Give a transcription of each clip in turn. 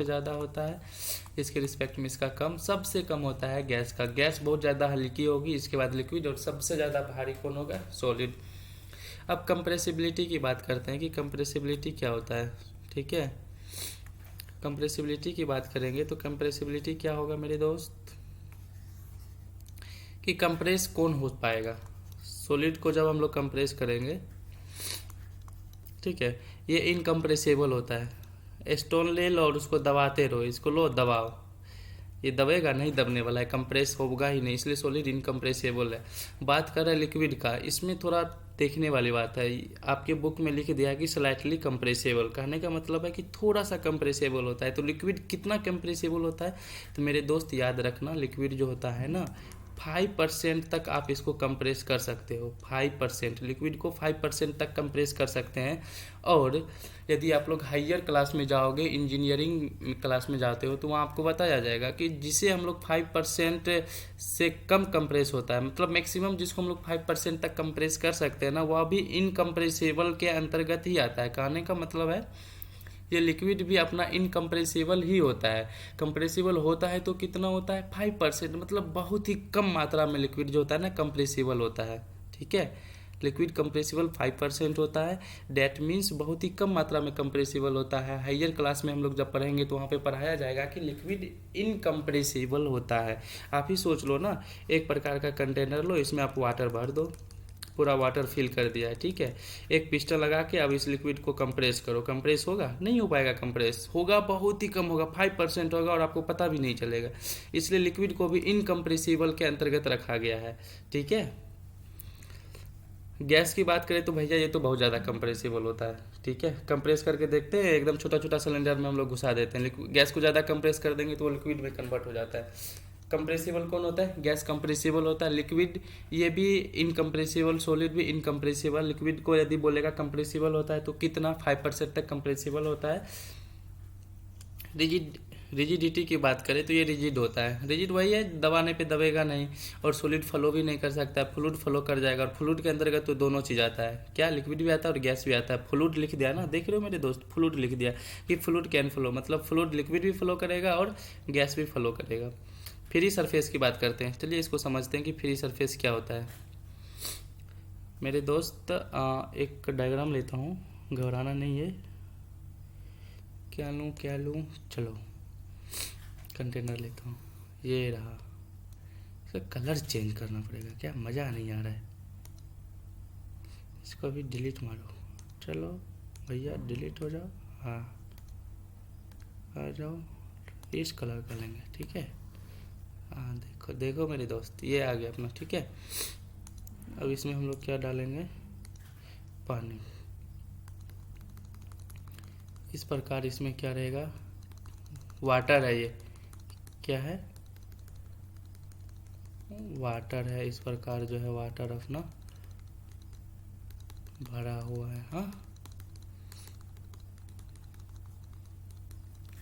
ज़्यादा होता है, इसके रिस्पेक्ट में इसका कम, सबसे कम होता है गैस का। गैस बहुत ज़्यादा हल्की होगी, इसके बाद लिक्विड, और सबसे ज़्यादा भारी कौन होगा? सॉलिड। अब कंप्रेसिबिलिटी की बात करते हैं कि कंप्रेसिबिलिटी क्या होता है। ठीक है, कंप्रेसिबिलिटी की बात करेंगे तो कंप्रेसिबिलिटी क्या होगा मेरे दोस्त, कि कंप्रेस कौन हो पाएगा। सॉलिड को जब हम लोग कंप्रेस करेंगे, ठीक है, ये इनकम्प्रेसिबल होता है। स्टोन ले लो और उसको दबाते रहो, इसको लो दबाओ, ये दबेगा नहीं, दबने वाला है, कंप्रेस होगा ही नहीं, इसलिए सॉलिड इनकम्प्रेसिबल है। बात कर रहे हैं लिक्विड का, इसमें थोड़ा देखने वाली बात है। आपके बुक में लिख दिया कि स्लाइटली कंप्रेसिबल, कहने का मतलब है कि थोड़ा सा कंप्रेसिबल होता है। तो लिक्विड कितना कंप्रेसिबल होता है, तो मेरे दोस्त याद रखना, लिक्विड जो होता है ना 5% तक आप इसको कंप्रेस कर सकते हो। 5%, लिक्विड को 5% तक कंप्रेस कर सकते हैं। और यदि आप लोग हायर क्लास में जाओगे, इंजीनियरिंग क्लास में जाते हो, तो वहाँ आपको बताया जाएगा कि जिसे हम लोग 5% से कम कंप्रेस होता है, मतलब मैक्सिमम जिसको हम लोग 5% तक कंप्रेस कर सकते हैं ना, वह भी इनकम्प्रेसिबल के अंतर्गत ही आता है। कहने का मतलब है ये लिक्विड भी अपना इनकम्प्रेसिबल ही होता है। कंप्रेसिबल होता है तो कितना होता है? 5%, मतलब बहुत ही कम मात्रा में लिक्विड जो होता है ना कंप्रेसिबल होता है। ठीक है, लिक्विड कंप्रेसिबल 5% होता है, डैट मीन्स बहुत ही कम मात्रा में कंप्रेसिबल होता है। हायर क्लास में हम लोग जब पढ़ेंगे तो वहाँ पे पढ़ाया जाएगा कि लिक्विड इनकम्प्रेसिबल होता है। आप ही सोच लो ना, एक प्रकार का कंटेनर लो, इसमें आप वाटर भर दो, पूरा वाटर फिल कर दिया है, ठीक है, एक पिस्टन लगा के अब इस लिक्विड को कंप्रेस करो, कंप्रेस होगा? नहीं हो पाएगा। कंप्रेस होगा, बहुत ही कम होगा, 5% होगा, और आपको पता भी नहीं चलेगा। इसलिए लिक्विड को भी इनकम्प्रेसिबल के अंतर्गत रखा गया है। ठीक है, गैस की बात करें तो भैया ये तो बहुत ज़्यादा कंप्रेसिबल होता है। ठीक है, कंप्रेस करके देखते हैं, एकदम छोटा छोटा सिलेंडर में हम लोग घुसा देते हैं, गैस को ज़्यादा कंप्रेस कर देंगे तो वो लिक्विड में कन्वर्ट हो जाता है। कंप्रेसिबल कौन होता है? गैस कंप्रेसिबल होता है। लिक्विड ये भी इनकम्प्रेसिबल, सॉलिड भी इनकम्प्रेसिबल। लिक्विड को यदि बोलेगा कंप्रेसिबल होता है तो कितना? 5% तक कंप्रेसिबल होता है। रिजिडिटी की बात करें तो ये रिजिड होता है। रिजिड वही है, दबाने पे दबेगा नहीं, और सॉलिड फ्लो भी नहीं कर सकता है, फ्लूइड फ्लो कर जाएगा। और फ्लूइड के अंतर्गत तो दोनों चीज़ आता है, क्या? लिक्विड भी आता है और गैस भी आता है। फ्लूइड लिख दिया ना, देख रहे हो मेरे दोस्त, फ्लूइड लिख दिया कि फ्लूइड कैन फ्लो, मतलब फ्लूइड लिक्विड भी फ्लो करेगा और गैस भी फ्लो करेगा। फ्री सरफेस की बात करते हैं, चलिए इसको समझते हैं कि फ्री सरफेस क्या होता है। मेरे दोस्त एक डायग्राम लेता हूँ, घबराना नहीं है। क्या लूँ, चलो कंटेनर लेता हूँ, ये रहा। इसका कलर चेंज करना पड़ेगा, क्या मज़ा नहीं आ रहा है। इसको अभी डिलीट मारो, चलो भैया डिलीट हो जाओ, हाँ आ जाओ, इस कलर का लेंगे, ठीक है। हाँ देखो देखो मेरे दोस्त, ये आ गया अपना, ठीक है। अब इसमें हम लोग क्या डालेंगे? पानी। इस प्रकार इसमें क्या रहेगा? वाटर है, ये क्या है? वाटर है। इस प्रकार जो है वाटर अपना भरा हुआ है, हाँ,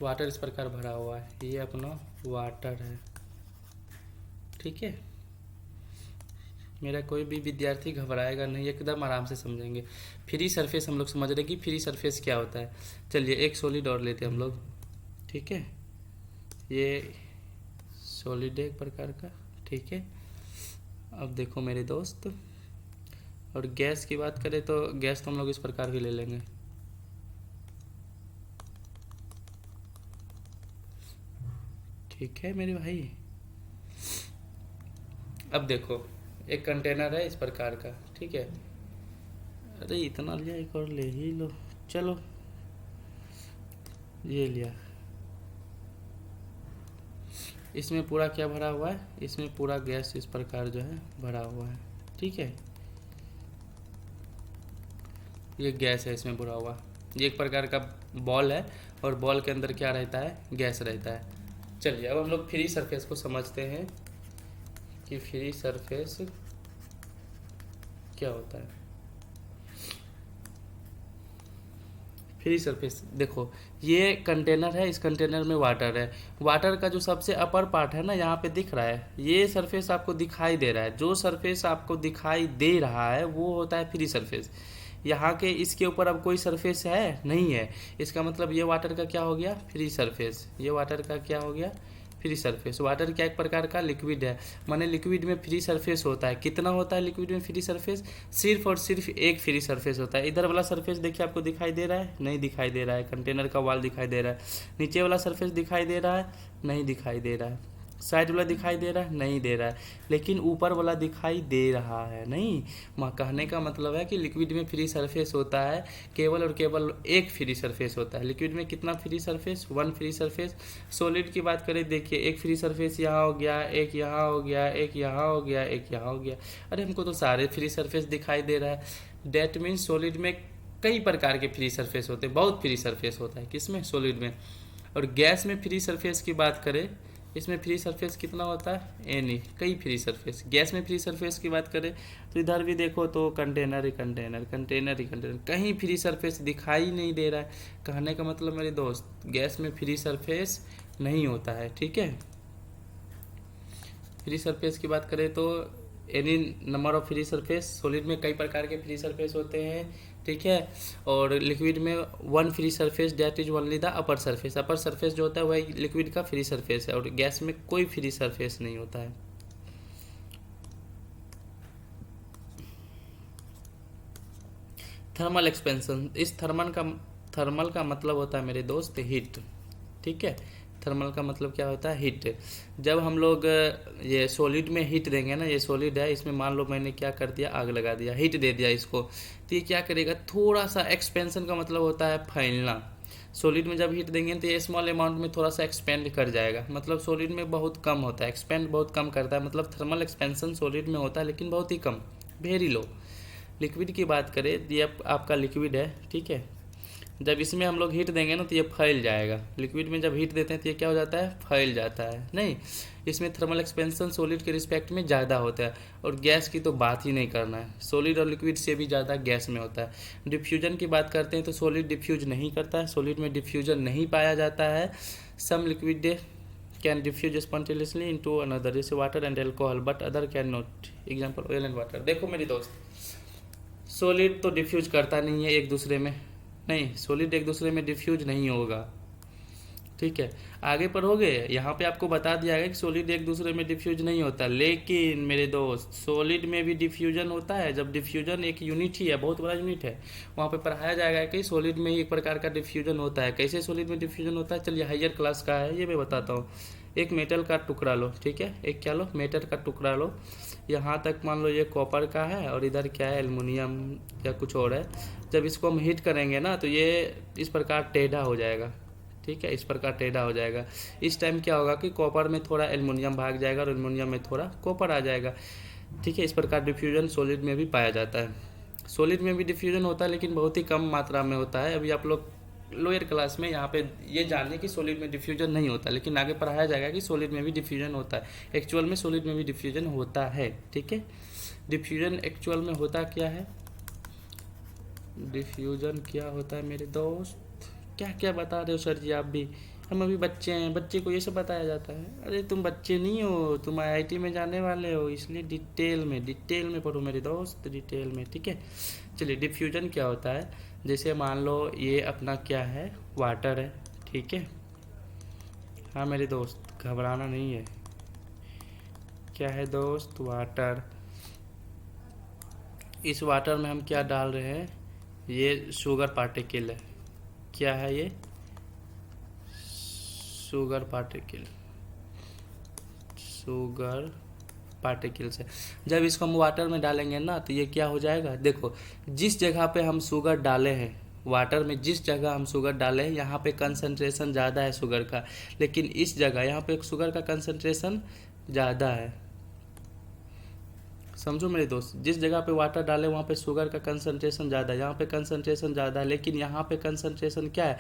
वाटर इस प्रकार भरा हुआ है, ये अपना वाटर है, ठीक है। मेरा कोई भी विद्यार्थी घबराएगा नहीं, एकदम आराम से समझेंगे। फ्री सरफेस हम लोग समझ रहे कि फ्री सरफेस क्या होता है। चलिए एक सॉलिड और लेते हैं हम लोग, ठीक है, ये सॉलिड है एक प्रकार का, ठीक है। अब देखो मेरे दोस्त, और गैस की बात करें तो गैस तो हम लोग इस प्रकार भी ले लेंगे, ठीक है मेरे भाई। अब देखो एक कंटेनर है इस प्रकार का, ठीक है। अरे इतना लिया, एक और ले ही लो, चलो ये लिया। इसमें पूरा क्या भरा हुआ है? इसमें पूरा गैस इस प्रकार जो है भरा हुआ है, ठीक है। ये गैस है इसमें भरा हुआ, ये एक प्रकार का बॉल है, और बॉल के अंदर क्या रहता है? गैस रहता है। चलिए अब हम लोग फ्री सरफेस को समझते हैं कि फ्री सरफेस क्या होता है। फ्री सरफेस देखो, ये कंटेनर है, इस कंटेनर में वाटर है। वाटर का जो सबसे अपर पार्ट है ना, यहाँ पे दिख रहा है, ये सरफेस आपको दिखाई दे रहा है। जो सरफेस आपको दिखाई दे रहा है वो होता है फ्री सरफेस। यहाँ के इसके ऊपर अब कोई सरफेस है नहीं है, इसका मतलब ये वाटर का क्या हो गया, फ्री सरफेस। ये वाटर का क्या हो गया, फ्री सरफेस। वाटर क्या एक प्रकार का लिक्विड है, माने लिक्विड में फ्री सरफेस होता है। कितना होता है लिक्विड में फ्री सरफेस, सिर्फ और सिर्फ एक फ्री सरफेस होता है। इधर वाला सरफेस देखिए आपको दिखाई दे रहा है, नहीं दिखाई दे रहा है। कंटेनर का वॉल दिखाई दे रहा है। नीचे वाला सरफेस दिखाई दे रहा है, नहीं दिखाई दे रहा है। साइड वाला दिखाई दे रहा है, नहीं दे रहा है। लेकिन ऊपर वाला दिखाई दे रहा है, नहीं। कहने का मतलब है कि लिक्विड में फ्री सरफेस होता है, केवल और केवल एक फ्री सरफेस होता है। लिक्विड में कितना free surface, one free surface. Solid की बात करें, देखिए एक फ्री सरफेस यहाँ हो गया, एक यहाँ हो गया, एक यहाँ हो गया, एक यहाँ हो गया। अरे हमको तो सारे फ्री सरफेस दिखाई दे रहा है। डेट मीन्स सॉलिड में कई प्रकार के फ्री सरफेस होते हैं, बहुत फ्री सरफेस होता है किसमें, सॉलिड में। और गैस में फ्री सरफेस की बात करें, इसमें फ्री सरफेस कितना होता है, एनी, कई फ्री सरफेस। गैस में फ्री सरफेस की बात करें तो इधर भी देखो तो कंटेनर ही कंटेनर, कंटेनर ही कंटेनर, कहीं फ्री सरफेस दिखाई नहीं दे रहा है। कहने का मतलब मेरे दोस्त, गैस में फ्री सरफेस नहीं होता है, ठीक है। फ्री सरफेस की बात करें तो any number of free surface. Solid में कई प्रकार के फ्री सरफेस होते हैं, ठीक है। और लिक्विड में one free surface, that is only the upper surface. Upper surface जो होता है वही लिक्विड का फ्री सरफेस है, और गैस में कोई फ्री सरफेस नहीं होता है। थर्मल एक्सपेंशन, इस थर्मल का मतलब होता है मेरे दोस्त हीट, ठीक है। थर्मल का मतलब क्या होता है, हीट। जब हम लोग ये सॉलिड में हीट देंगे ना, ये सॉलिड है, इसमें मान लो मैंने क्या कर दिया, आग लगा दिया, हीट दे दिया इसको, तो ये क्या करेगा, थोड़ा सा एक्सपेंशन का मतलब होता है फैलना। सॉलिड में जब हीट देंगे तो ये स्मॉल अमाउंट में थोड़ा सा एक्सपेंड कर जाएगा, मतलब सॉलिड में बहुत कम होता है, एक्सपेंड बहुत कम करता है। मतलब थर्मल एक्सपेंशन सॉलिड में होता है लेकिन बहुत ही कम, वेरी लो। लिक्विड की बात करें, ये आपका लिक्विड है, ठीक है। जब इसमें हम लोग हीट देंगे ना तो ये फैल जाएगा। लिक्विड में जब हीट देते हैं तो ये क्या हो जाता है, फैल जाता है, नहीं। इसमें थर्मल एक्सपेंशन सॉलिड के रिस्पेक्ट में ज़्यादा होता है, और गैस की तो बात ही नहीं करना है, सॉलिड और लिक्विड से भी ज़्यादा गैस में होता है। डिफ्यूजन की बात करते हैं तो सॉलिड डिफ्यूज नहीं करता है, सॉलिड में डिफ्यूजन नहीं पाया जाता है। Some liquid can diffuse spontaneously into another, जैसे water and alcohol, but other can not. Example oil and water. देखो मेरी दोस्त, सॉलिड तो डिफ्यूज करता नहीं है एक दूसरे में, नहीं, सॉलिड एक दूसरे में डिफ्यूज नहीं होगा, ठीक है। आगे पढ़ोगे यहाँ पे आपको बता दिया गया कि सॉलिड एक दूसरे में डिफ्यूज नहीं होता, लेकिन मेरे दोस्त सॉलिड में भी डिफ्यूजन होता है। जब डिफ्यूजन एक यूनिट ही है, बहुत बड़ा यूनिट है, वहाँ पे पढ़ाया जाएगा कि सॉलिड में ही एक प्रकार का डिफ्यूजन होता है। कैसे सॉलिड में डिफ्यूजन होता है, चलिए हायर क्लास का है ये मैं बताता हूँ। एक मेटल का टुकड़ा लो, ठीक है, एक क्या लो, मेटल का टुकड़ा लो। यहाँ तक मान लो ये कॉपर का है, और इधर क्या है, एल्युमिनियम या कुछ और है। जब इसको हम हीट करेंगे ना तो ये इस प्रकार टेढ़ा हो जाएगा, ठीक है, इस प्रकार टेढ़ा हो जाएगा। इस टाइम क्या होगा कि कॉपर में थोड़ा एल्युमिनियम भाग जाएगा और एल्युमिनियम में थोड़ा कॉपर आ जाएगा, ठीक है। इस प्रकार डिफ्यूजन सॉलिड में भी पाया जाता है। सॉलिड में भी डिफ्यूजन होता है लेकिन बहुत ही कम मात्रा में होता है। अभी आप लोग लोअर क्लास में यहाँ पे ये जानिए कि सॉलिड में डिफ्यूजन नहीं होता, लेकिन आगे पढ़ाया जाएगा कि सॉलिड में भी डिफ्यूजन होता है। एक्चुअल में सॉलिड में भी डिफ्यूजन होता है, ठीक है। डिफ्यूजन एक्चुअल में होता क्या है, डिफ्यूजन क्या होता है मेरे दोस्त, क्या क्या बता रहे हो सर जी आप भी, हम अभी बच्चे हैं, बच्चे को ये सब बताया जाता है। अरे तुम बच्चे नहीं हो, तुम आईआईटी में जाने वाले हो, इसलिए डिटेल में पढ़ो मेरे दोस्त, डिटेल में, ठीक है। चलिए डिफ्यूजन क्या होता है, जैसे मान लो ये अपना क्या है, वाटर है, ठीक है। हाँ मेरे दोस्त घबराना नहीं है, क्या है दोस्त, वाटर। इस वाटर में हम क्या डाल रहे हैं, ये शुगर पार्टिकल है, क्या है ये, शुगर पार्टिकल्स है। जब इसको हम वाटर में डालेंगे ना तो ये क्या हो जाएगा, देखो जिस जगह पे हम शुगर डाले हैं, वाटर में जिस जगह हम शुगर डाले हैं यहाँ पे कंसंट्रेशन ज़्यादा है शुगर का, लेकिन इस जगह यहाँ पे शुगर का कंसंट्रेशन ज़्यादा है। समझो मेरे दोस्त, जिस जगह पे वाटर डाले वहाँ पे शुगर का कंसंट्रेशन ज़्यादा है, यहाँ पे कंसंट्रेशन ज़्यादा है, लेकिन यहाँ पे कंसंट्रेशन क्या है,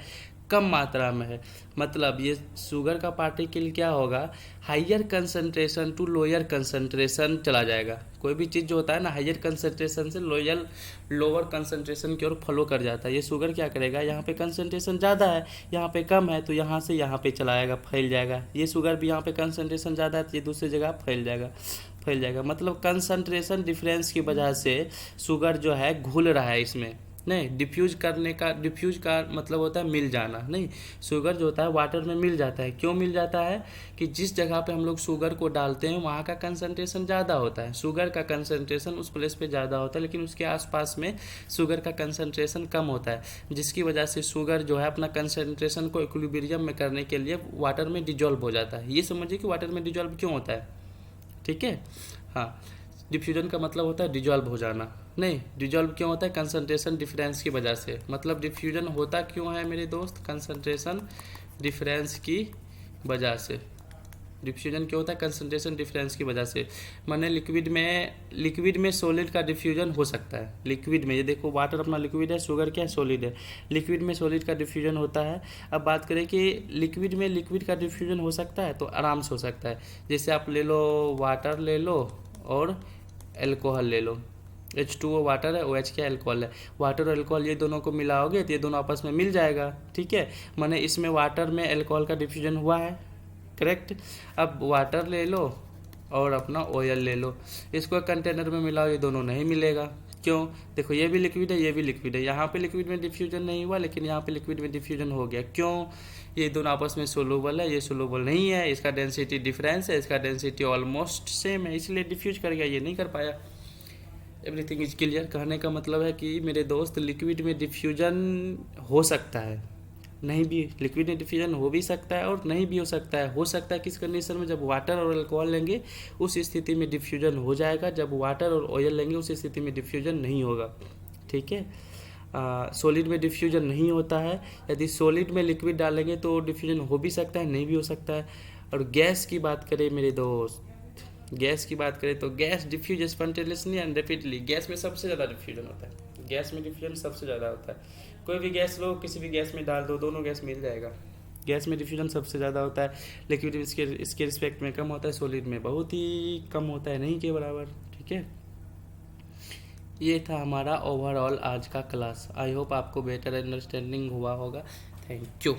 कम मात्रा में है। मतलब ये शुगर का पार्टिकल क्या होगा, higher concentration to lower concentration चला जाएगा। कोई भी चीज़ जो होता है ना, हायर कंसंट्रेशन से लोअर कंसंट्रेशन की ओर फॉलो कर जाता है। ये शुगर क्या करेगा, यहाँ पे कंसंट्रेशन ज़्यादा है, यहाँ पे कम है, तो यहाँ से यहाँ पे चला आएगा, फैल जाएगा। ये शुगर भी यहाँ पे कंसंट्रेशन ज़्यादा है तो ये दूसरी जगह फैल जाएगा। मतलब कंसंट्रेशन डिफरेंस की वजह से शुगर जो है घुल रहा है इसमें, नहीं, डिफ्यूज का मतलब होता है मिल जाना। नहीं, शुगर जो होता है वाटर में मिल जाता है। क्यों मिल जाता है कि जिस जगह पे हम लोग शुगर को डालते हैं वहाँ का कंसंट्रेशन ज़्यादा होता है, शुगर का कंसंट्रेशन उस प्लेस पे ज़्यादा होता है, लेकिन उसके आसपास में शुगर का कंसंट्रेशन कम होता है, जिसकी वजह से शुगर जो है अपना कंसंट्रेशन को इक्विलिब्रियम में करने के लिए वाटर में डिजॉल्व हो जाता है। ये समझिए कि वाटर में डिजॉल्व क्यों होता है, ठीक है। हाँ, डिफ्यूजन का मतलब होता है डिजॉल्व हो जाना। नहीं, डिजॉल्व क्यों होता है, कंसंट्रेशन डिफरेंस की वजह से। मतलब डिफ्यूजन होता क्यों है मेरे दोस्त, कंसंट्रेशन डिफरेंस की वजह से। डिफ्यूजन क्यों होता है, कंसंट्रेशन डिफरेंस की वजह से। माने लिक्विड में सॉलिड का डिफ्यूजन हो सकता है। लिक्विड में, ये देखो वाटर अपना लिक्विड है, शुगर क्या है, सॉलिड है। लिक्विड में सॉलिड का डिफ्यूजन होता है। अब बात करें कि लिक्विड में लिक्विड का डिफ्यूजन हो सकता है, तो आराम से हो सकता है। जैसे आप ले लो, वाटर ले लो और एल्कोहल ले लो। H2O वाटर है, OH क्या एल्कोहल है। वाटर और एल्कोहल ये दोनों को मिलाओगे तो ये दोनों आपस में मिल जाएगा, ठीक है। माने इसमें वाटर में एल्कोहल का डिफ्यूजन हुआ है, करेक्ट। अब वाटर ले लो और अपना ऑयल ले लो, इसको कंटेनर में मिलाओ, ये दोनों नहीं मिलेगा। क्यों, देखो ये भी लिक्विड है, ये भी लिक्विड है। यहाँ पे लिक्विड में डिफ्यूजन नहीं हुआ, लेकिन यहाँ पे लिक्विड में डिफ्यूजन हो गया। क्यों, ये दोनों आपस में सोलूबल है, ये सोलूबल नहीं है, इसका डेंसिटी डिफरेंस है, इसका डेंसिटी ऑलमोस्ट सेम है, इसलिए डिफ्यूज कर गया, ये नहीं कर पाया। Everything is clear. कहने का मतलब है कि मेरे दोस्त लिक्विड में डिफ्यूजन हो सकता है, नहीं भी, लिक्विड में डिफ्यूजन हो भी सकता है और नहीं भी हो सकता है। हो सकता है किस कंडीशन में, जब वाटर और अल्कोहल लेंगे उस स्थिति में डिफ्यूजन हो जाएगा, जब वाटर और ऑयल लेंगे उस स्थिति में डिफ्यूजन नहीं होगा, ठीक है। सॉलिड में डिफ्यूजन नहीं होता है। यदि सॉलिड में लिक्विड डालेंगे तो डिफ्यूजन हो भी सकता है, नहीं भी हो सकता है। और गैस की बात करें मेरे दोस्त, गैस की बात करें तो gas diffuse spontaneously and rapidly. Gas में सबसे ज़्यादा डिफ्यूजन होता है, गैस में डिफ्यूजन सबसे ज़्यादा होता है। कोई भी गैस लो, किसी भी गैस में डाल दो, दोनों गैस मिल जाएगा। गैस में डिफ्यूजन सबसे ज़्यादा होता है, लिक्विड इसके रिस्पेक्ट में कम होता है, सॉलिड में बहुत ही कम होता है, नहीं के बराबर, ठीक है। ये था हमारा ओवरऑल आज का क्लास। आई होप आपको बेटर अंडरस्टैंडिंग हुआ होगा। Thank you.